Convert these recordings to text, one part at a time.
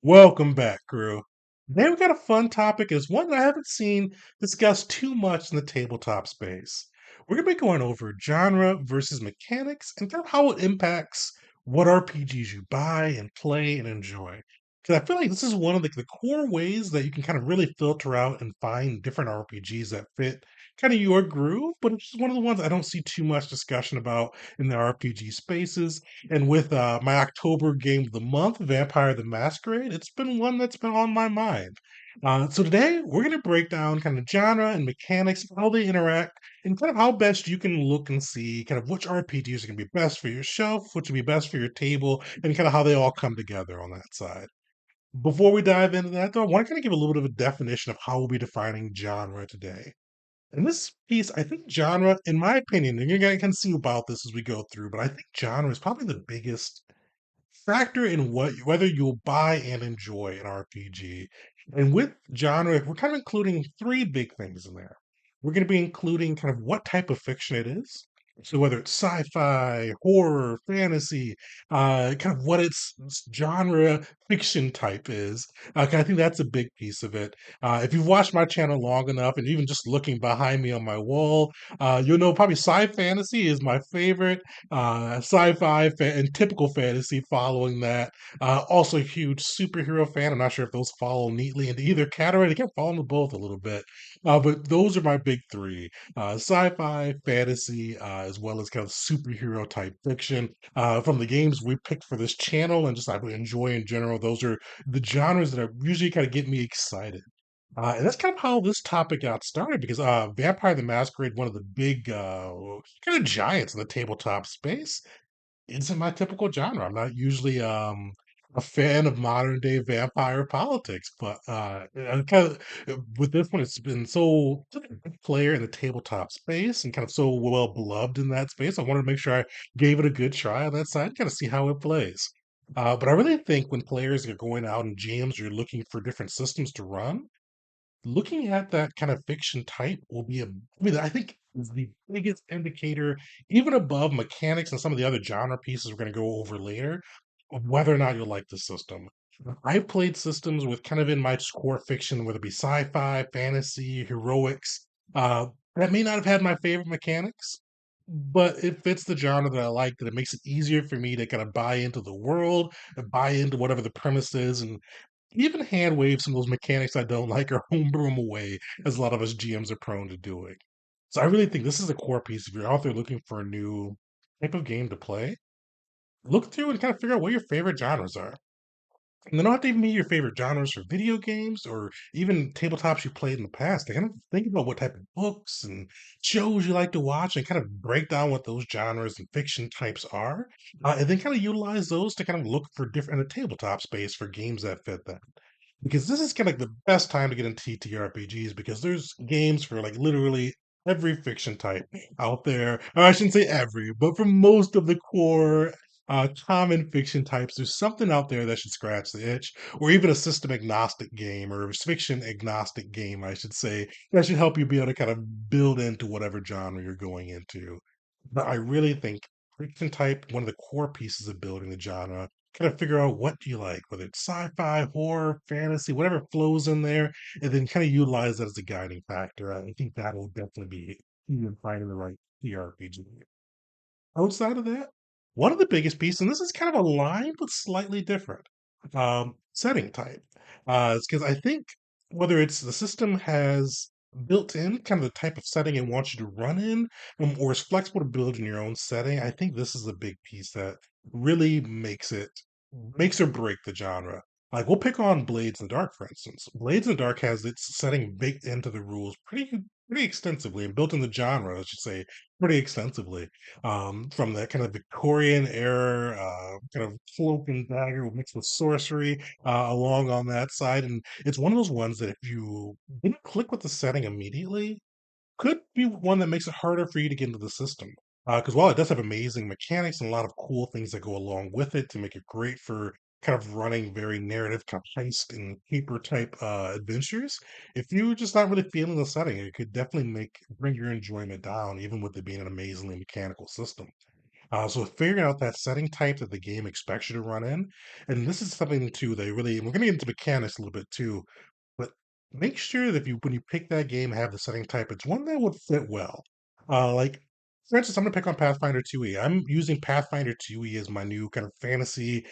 Welcome back, crew. Today we got a fun topic. Is one that I haven't seen discussed too much in the tabletop space. We're gonna be going over genre versus mechanics and kind of how it impacts what RPGs you buy and play and enjoy. Because I feel like this is one of the core ways that you can kind of really filter out and find different RPGs that fit kind of your groove, but it's just one of the ones I don't see too much discussion about in the RPG spaces. And with my October game of the month, Vampire the Masquerade, it's been one that's been on my mind. So today we're going to break down kind of genre and mechanics, how they interact, and kind of how best you can look and see kind of which RPGs are going to be best for your shelf, which will be best for your table, and kind of how they all come together on that side. Before we dive into that, though, I want to kind of give a little bit of a definition of how we'll be defining genre today. In this piece, I think genre, in my opinion, and you're going to kind of see about this as we go through, but I think genre is probably the biggest factor in whether you'll buy and enjoy an RPG. And with genre, we're kind of including three big things in there. We're going to be including kind of what type of fiction it is. So whether it's sci-fi, horror, fantasy, kind of what its genre fiction type is. 'Cause I think that's a big piece of it. If you've watched my channel long enough, and even just looking behind me on my wall, you'll know probably sci fantasy is my favorite and typical fantasy following that. Also a huge superhero fan. I'm not sure if those follow neatly into either category. They can fall into both a little bit. But those are my big three: sci-fi, fantasy, as well as kind of superhero type fiction. From the games we picked for this channel and just I enjoy in general, those are the genres that are usually kind of get me excited. And that's kind of how this topic got started because Vampire the Masquerade, one of the big kind of giants in the tabletop space, isn't my typical genre. I'm not usually a fan of modern day vampire politics, but I'm kind of with this one, it's been such a big player in the tabletop space and kind of so well beloved in that space. I wanted to make sure I gave it a good try on that side, kind of see how it plays. But I really think when players are going out and GMs are looking for different systems to run, looking at that kind of fiction type will be I think is the biggest indicator, even above mechanics and some of the other genre pieces we're going to go over later, of whether or not you'll like the system. I've played systems with kind of in my core fiction, whether it be sci-fi, fantasy, heroics, that may not have had my favorite mechanics, but it fits the genre that I like, that it makes it easier for me to kind of buy into the world, and buy into whatever the premise is, and even hand wave some of those mechanics I don't like or homebrew them away, as a lot of us GMs are prone to doing. So I really think this is a core piece. If you're out there looking for a new type of game to play, look through and kind of figure out what your favorite genres are. And they don't have to even be your favorite genres for video games or even tabletops you played in the past. They kind of think about what type of books and shows you like to watch and kind of break down what those genres and fiction types are. And then kind of utilize those to kind of look for different in a tabletop space for games that fit that. Because this is kind of like the best time to get into TTRPGs because there's games for like literally every fiction type out there. Or I shouldn't say every, but for most of the core common fiction types, there's something out there that should scratch the itch, or even a system agnostic game or a fiction agnostic game, I should say, that should help you be able to kind of build into whatever genre you're going into. But I really think fiction type, one of the core pieces of building the genre, kind of figure out what do you like, whether it's sci-fi, horror, fantasy, whatever flows in there, and then kind of utilize that as a guiding factor. I think that will definitely be key in finding the right TRPG. Outside of that, one of the biggest pieces, and this is kind of aligned but slightly different, setting type. It's because I think whether it's the system has built in kind of the type of setting it wants you to run in, or is flexible to build in your own setting, I think this is a big piece that really makes or break the genre. Like we'll pick on Blades in the Dark, for instance. Blades in the Dark has its setting baked into the rules pretty extensively and built in the genre, I should say, pretty extensively. From the kind of Victorian era, kind of cloak and dagger mixed with sorcery, along on that side. And it's one of those ones that if you didn't click with the setting immediately, could be one that makes it harder for you to get into the system. Because while it does have amazing mechanics and a lot of cool things that go along with it to make it great for kind of running very narrative, kind of heist and caper type adventures, if you're just not really feeling the setting, it could definitely make bring your enjoyment down, even with it being an amazingly mechanical system. So figuring out that setting type that the game expects you to run in, and this is something too they really. And we're going to get into mechanics a little bit too, but make sure that if when you pick that game, have the setting type, it's one that would fit well. Like for instance, I'm gonna pick on Pathfinder 2e. I'm using Pathfinder 2e as my new kind of fantasy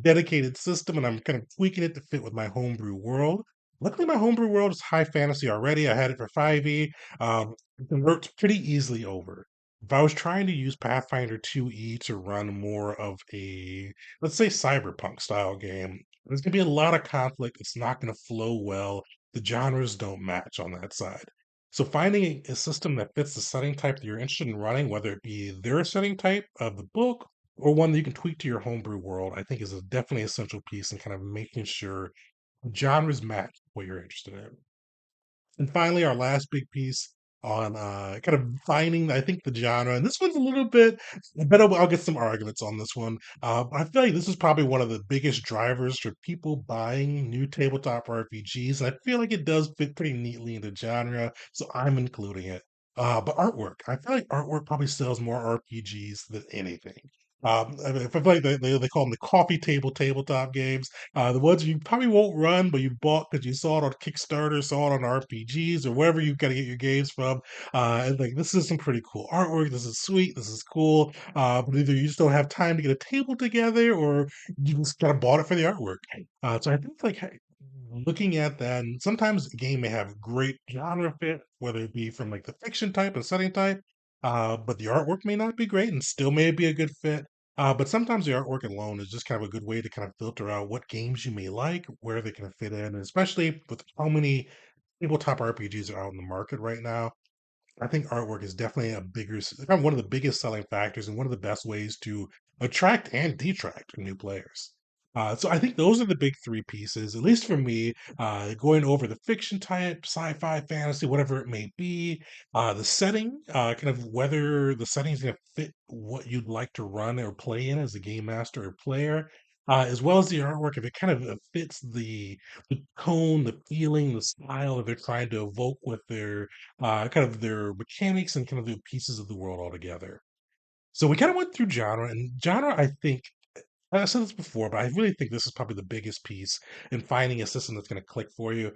dedicated system, and I'm kind of tweaking it to fit with my homebrew world. Luckily, my homebrew world is high fantasy already. I had it for 5e. It converts pretty easily over. If I was trying to use Pathfinder 2e to run more of a, let's say, cyberpunk style game, there's gonna be a lot of conflict. It's not gonna flow well. The genres don't match on that side. So finding a system that fits the setting type that you're interested in running, whether it be their setting type of the book or one that you can tweak to your homebrew world, I think is a definitely essential piece in kind of making sure genres match what you're interested in. And finally, our last big piece on kind of finding, I think, the genre. And this one's a little bit, I bet I'll get some arguments on this one. I feel like this is probably one of the biggest drivers for people buying new tabletop RPGs. And I feel like it does fit pretty neatly into genre. So I'm including it. But artwork, I feel like artwork probably sells more RPGs than anything. I mean, I feel like they call them the coffee table tabletop games, the ones you probably won't run, but you bought because you saw it on Kickstarter, saw it on RPGs or wherever you gotta get your games from. And like this is some pretty cool artwork. This is sweet. This is cool. But either you just don't have time to get a table together, or you just kind of bought it for the artwork. So I think like looking at that, and sometimes a game may have great genre fit, whether it be from like the fiction type and setting type, but the artwork may not be great and still may be a good fit. But sometimes the artwork alone is just kind of a good way to kind of filter out what games you may like, where they can fit in, and especially with how many tabletop RPGs are out in the market right now. I think artwork is definitely kind of one of the biggest selling factors and one of the best ways to attract and detract new players. So I think those are the big three pieces, at least for me. Going over the fiction type, sci-fi, fantasy, whatever it may be, the setting, kind of whether the setting is going to fit what you'd like to run or play in as a game master or player, as well as the artwork, if it kind of fits the tone, the feeling, the style that they're trying to evoke with their kind of their mechanics and kind of the pieces of the world altogether. So we kind of went through genre, and genre, I think, I said this before, but I really think this is probably the biggest piece in finding a system that's going to click for you.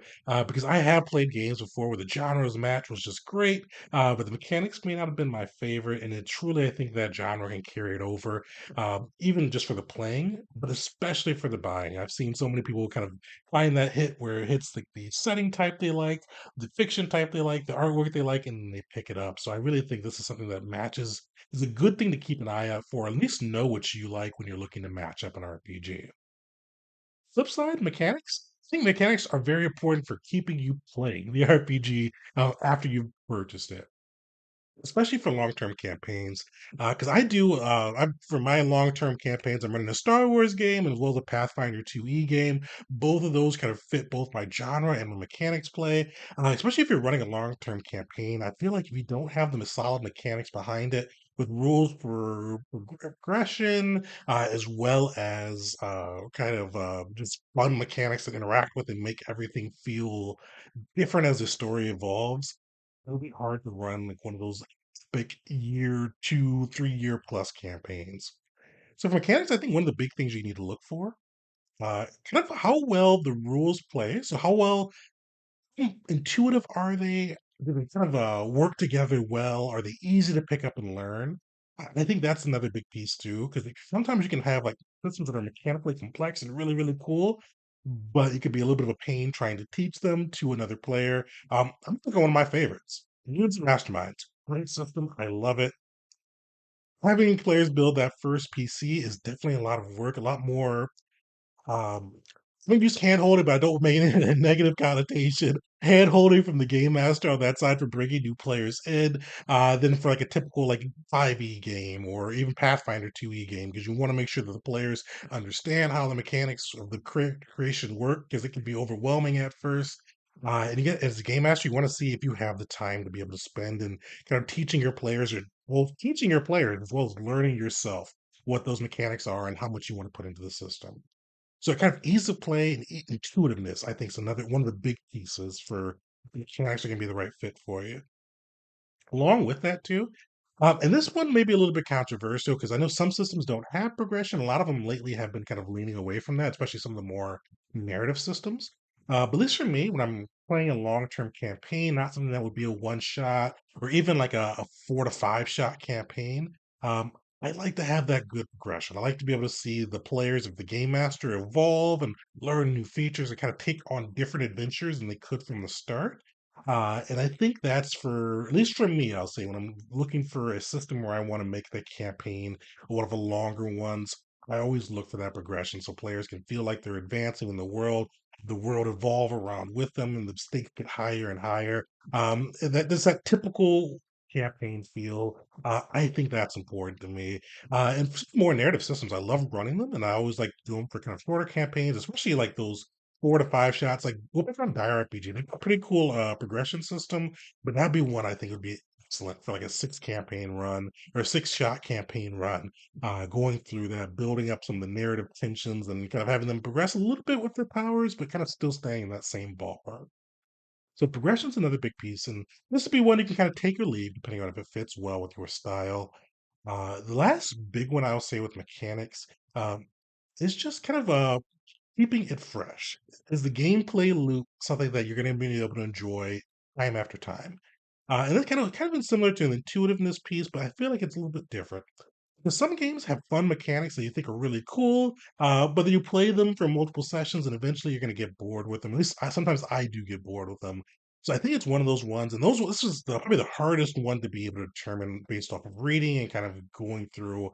Because I have played games before where the genres match was just great, but the mechanics may not have been my favorite. And it truly, I think that genre can carry it over, even just for the playing, but especially for the buying. I've seen so many people kind of find that hit where it hits the setting type they like, the fiction type they like, the artwork they like, and they pick it up. So I really think this is something that matches is a good thing to keep an eye out for. At least know what you like when you're looking to match up an RPG. Flip side, mechanics. I think mechanics are very important for keeping you playing the RPG after you've purchased it, especially for long-term campaigns. Because for my long-term campaigns, I'm running a Star Wars game as well as a Pathfinder 2e game. Both of those kind of fit both my genre and my mechanics play. Especially if you're running a long-term campaign, I feel like if you don't have the solid mechanics behind it, with rules for progression, as well as kind of just fun mechanics that interact with and make everything feel different as the story evolves, it'll be hard to run like one of those big year, 2, 3 year plus campaigns. So for mechanics, I think one of the big things you need to look for, kind of how well the rules play. So how well intuitive are they? Do they kind of work together well? Are they easy to pick up and learn? I think that's another big piece too, because sometimes you can have like systems that are mechanically complex and really, really cool, but it could be a little bit of a pain trying to teach them to another player. I'm thinking one of my favorites, Units Masterminds. Great system. I love it. Having players build that first PC is definitely a lot of work, a lot more maybe just hand holding, but I don't make it a negative connotation. Hand holding from the game master on that side for bringing new players in, than for like a typical like 5e game or even Pathfinder 2e game, because you want to make sure that the players understand how the mechanics of the creation work, because it can be overwhelming at first. And you get as a game master, you want to see if you have the time to be able to spend and kind of teaching your players, or well, teaching your players as well as learning yourself what those mechanics are and how much you want to put into the system. So kind of ease of play and intuitiveness, I think, is another one of the big pieces for mechanics are going to be the right fit for you. Along with that, too, And this one may be a little bit controversial because I know some systems don't have progression. A lot of them lately have been kind of leaning away from that, especially some of the more narrative systems. But at least for me, when I'm playing a long-term campaign, not something that would be a one shot or even like a 4 to 5 shot campaign, um, I like to have that good progression. I like to be able to see the players of the game master evolve and learn new features and kind of take on different adventures than they could from the start. And I think that's for, at least for me, I'll say, when I'm looking for a system where I want to make the campaign one of the longer ones, I always look for that progression so players can feel like they're advancing in the world evolve around with them, and the stakes get higher and higher. And that there's that typical campaign feel. I think that's important to me. And for more narrative systems, I love running them, and I always like doing for kind of shorter campaigns, especially like those 4 to 5 shots. Like go back on TTRPG. They've got a pretty cool progression system, but that'd be one I think would be excellent for like a 6 campaign run or a 6 shot campaign run. Going through that, building up some of the narrative tensions and kind of having them progress a little bit with their powers, but kind of still staying in that same ballpark. So progression's another big piece, and this would be one you can kind of take or leave depending on if it fits well with your style. The last big one I'll say with mechanics um, is just kind of keeping it fresh. Is the gameplay loop something that you're going to be able to enjoy time after time? And that's kind of been similar to an intuitiveness piece, but I feel like it's a little bit different. Because some games have fun mechanics that you think are really cool, but then you play them for multiple sessions, and eventually you're going to get bored with them. At least sometimes I do get bored with them. So I think it's one of those ones, and this is probably the hardest one to be able to determine based off of reading and kind of going through.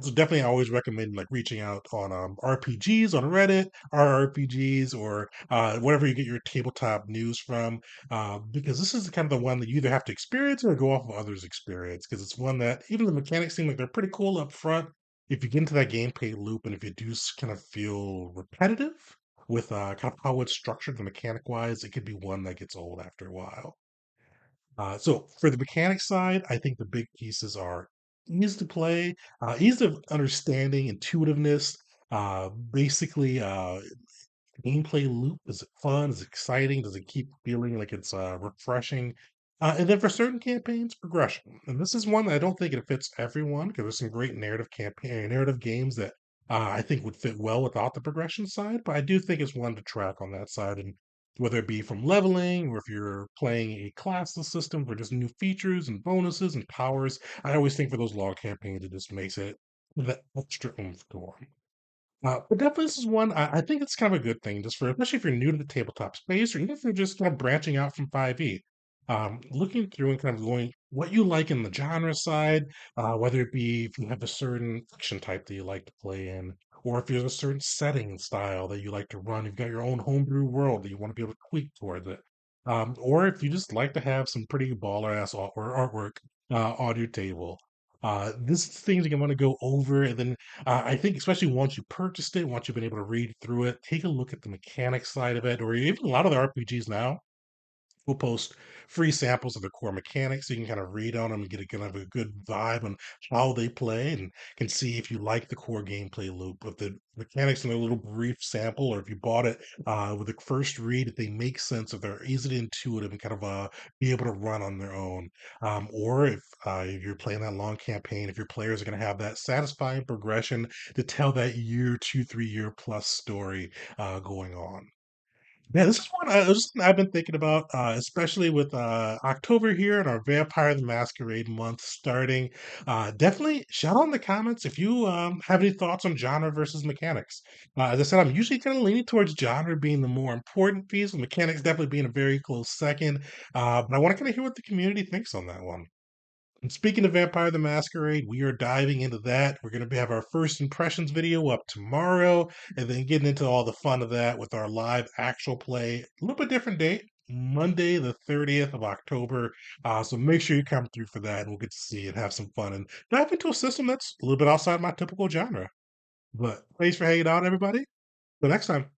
So definitely, I always recommend like reaching out on RPGs on Reddit, RRPGs, or whatever you get your tabletop news from, because this is kind of the one that you either have to experience or go off of others' experience. Because it's one that even the mechanics seem like they're pretty cool up front. If you get into that gameplay loop, and if you do kind of feel repetitive with kind of how it's structured, the mechanic wise, it could be one that gets old after a while. So for the mechanic side, I think the big pieces are ease to play, ease of understanding, intuitiveness, basically gameplay loop? Is it fun? Is it exciting? Does it keep feeling like it's refreshing? And then for certain campaigns, progression. And this is one that I don't think it fits everyone because there's some great narrative games that I think would fit well without the progression side. But I do think it's one to track on that side, and whether it be from leveling or if you're playing a classless system for just new features and bonuses and powers. I always think for those long campaigns, it just makes it that extra oomph to 'em. But definitely this is one I think it's kind of a good thing just for especially if you're new to the tabletop space or even if you're just kind of branching out from 5e. Looking through and kind of going what you like in the genre side, whether it be if you have a certain action type that you like to play in, or if there's a certain setting and style that you like to run, you've got your own homebrew world that you want to be able to tweak towards it. Or if you just like to have some pretty baller ass artwork on your table. This is things you want to go over and then I think especially once you purchased it, once you've been able to read through it, take a look at the mechanics side of it, or even a lot of the RPGs now will post free samples of the core mechanics so you can kind of read on them and get a kind of a good vibe on how they play and can see if you like the core gameplay loop of the mechanics in a little brief sample, or if you bought it with the first read, if they make sense, if they're easy to intuitive and kind of be able to run on their own. Or if you're playing that long campaign, if your players are going to have that satisfying progression to tell that year, 2, 3 year plus story going on. Yeah, this is one I've been thinking about, especially with October here and our Vampire the Masquerade month starting. Definitely shout out in the comments if you have any thoughts on genre versus mechanics. As I said, I'm usually kind of leaning towards genre being the more important piece, with mechanics definitely being a very close second. But I want to kind of hear what the community thinks on that one. And speaking of Vampire the Masquerade, we are diving into that. We're going to have our first impressions video up tomorrow, and then getting into all the fun of that with our live actual play. A little bit different date, Monday, the 30th of October. So make sure you come through for that, and we'll get to see and have some fun and dive into a system that's a little bit outside my typical genre. But thanks for hanging out, everybody. Till next time.